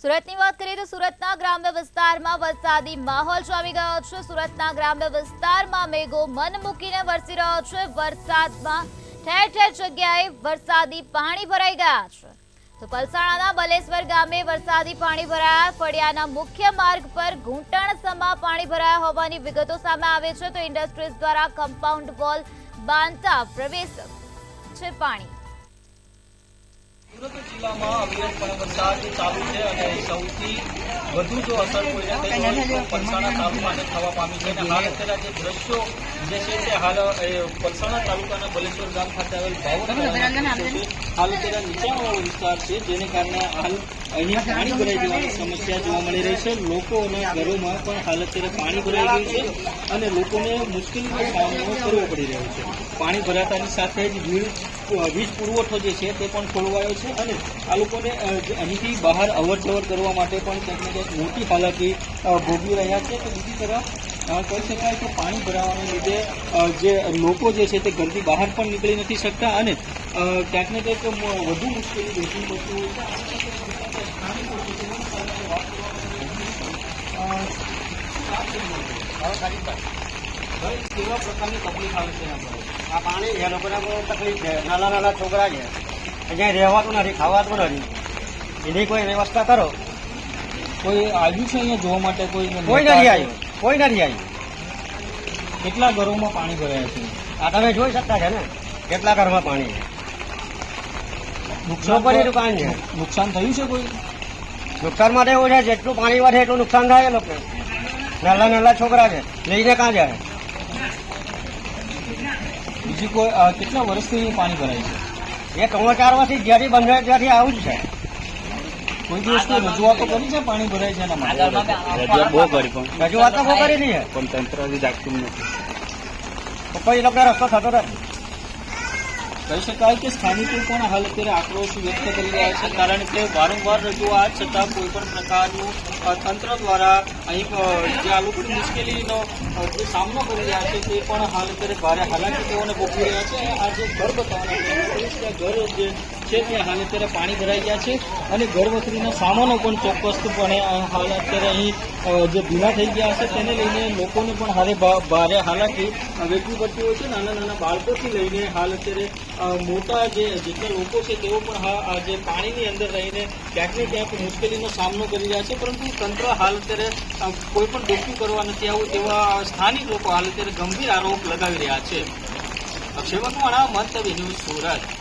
સુરતની વાત કરીએ તો સુરતના ગ્રામ્ય વિસ્તારમાં વરસાદી માહોલ જામી ગયો છે। સુરતના ગ્રામ્ય વિસ્તારમાં મેઘો મન મૂકીને વરસી રહ્યો છે। વરસાદમાં ઠેર ઠેર જગ્યાએ વરસાદી પાણી ભરાઈ ગયા છે। તો પલસાણાના બલેશ્વર ગામે વરસાદી પાણી ભરાયા। ફળિયાના મુખ્ય માર્ગ પર ઘૂંટણસમા પાણી ભરાયા હોવાની વિગતો સામે આવે છે। તો ઇન્ડસ્ટ્રીઝ દ્વારા કમ્પાઉન્ડ વોલ બાંધતા પ્રવેશ છે પાણી। સુરત જિલ્લામાં અવિરતપણે વરસાદ ચાલુ છે અને સૌથી વધુ જો અસર કોઈને થઈ હોય તો પલસાણા તાલુકાને થવા પામી છે અને હાલ અત્યારે જે દ્રશ્યો જે છે તે હાલ પલસાણા તાલુકાના બલેશ્વર ગામ ખાતે આવેલ હાલ અત્યારે નીચાણવાળો વિસ્તાર છે, જેને કારણે હાલ અહીંયા પાણી ભરાઈ જવાની સમસ્યા જોવા મળી રહી છે। લોકોના ઘરોમાં પણ હાલ અત્યારે પાણી ભરાઈ ગયું છે અને લોકોને મુશ્કેલીનો સામનો કરવો પડી રહ્યો છે। પાણી ભરાતાની સાથે જ વીજ પુરવઠો જે છે તે પણ ખોલવાયો છે અને આ લોકોને અહીંથી બહાર અવર જવર કરવા માટે પણ ક્યાંક ને ક્યાંક મોટી હાલાકી ભોગવી રહ્યા છે। તો બીજી તરફ કહી શકાય કે પાણી ભરાવાને લીધે જે લોકો જે છે તે ઘરથી બહાર પણ નીકળી નથી શકતા અને ક્યાંક ને ક્યાંક વધુ મુશ્કેલી વેઠવી પડતી હોય છે। કેવા પ્રકારની તકલીફ આવે છે આ પાણી એ લોકોને બહુ તકલીફ છે। નાના નાના છોકરા છે, અહીંયા રહેવાતું નથી, ખાવાતું નથી, એની કોઈ વ્યવસ્થા કરો। કોઈ આવ્યું છે અહીંયા જોવા માટે? કોઈ કોઈ નથી આવ્યું, કોઈ નથી આવ્યું। કેટલા ઘરોમાં પાણી ભરાયા છે? આ તમે જોઈ શકતા છે ને કેટલા ઘરમાં પાણી છે। નુકસાન દુકાન છે, નુકસાન થયું છે કોઈ? નુકસાન માટે એવું છે જેટલું પાણી વધે એટલું નુકસાન થાય એ લોકો। નાના નાના છોકરા છે, લઈને ક્યાં જાય? બીજી કોઈ કેટલા વર્ષથી પાણી ભરાય છે? એ 3-4 વર્ષથી જ્યાંથી બંધ હોય ત્યાંથી આવું જ છે। કોઈ દિવસ કોઈ રજૂઆતો કરી છે પાણી ભરાય છે એના માટે? બહુ કરી પણ રજૂઆત તો બહુ કરેલી છે પણ તંત્ર હજી જાગતું નથી। તો કોઈ લોકો રસ્તો થતો નથી। કહી શકાય કે સ્થાનિકો પણ હાલ અત્યારે આક્રોશ વ્યક્ત કરી રહ્યા છે, કારણ કે વારંવાર રજૂઆત છતાં કોઈ પણ પ્રકારનું તંત્ર દ્વારા અહીં જે આ લોકોની મુશ્કેલીનો જે સામનો કરી રહ્યા છે તે પણ હાલ અત્યારે ભારે હાલાકી તેઓને ભોગવી રહ્યા છે। આ જે ઘર બતાવવાના ઘર જે છે ત્યાં હાલ અત્યારે પાણી ભરાઈ ગયા છે અને ઘરવખરીના સામાનો પણ ચોક્કસપણે હાલ અત્યારે અહીં જે ભીના થઈ ગયા છે તેને લઈને લોકોને પણ ભારે હાલાકી વેઠવી પડતી હોય છે। નાના નાના બાળકોથી લઈને હાલ અત્યારે મોટા જેટલા લોકો છે તેઓ પણ જે પાણીની અંદર રહીને ક્યાંક ને ક્યાંક મુશ્કેલીનો સામનો કરી રહ્યા છે, પરંતુ તંત્ર હાલ અત્યારે કોઈ પણ ડોક્યું કરવા નથી આવું તેવા સ્થાનિક લોકો હાલ અત્યારે ગંભીર આરોપ લગાવી રહ્યા છે। અક્ષય મકવાણા, મંતવ્ય ન્યૂઝ, સુરત।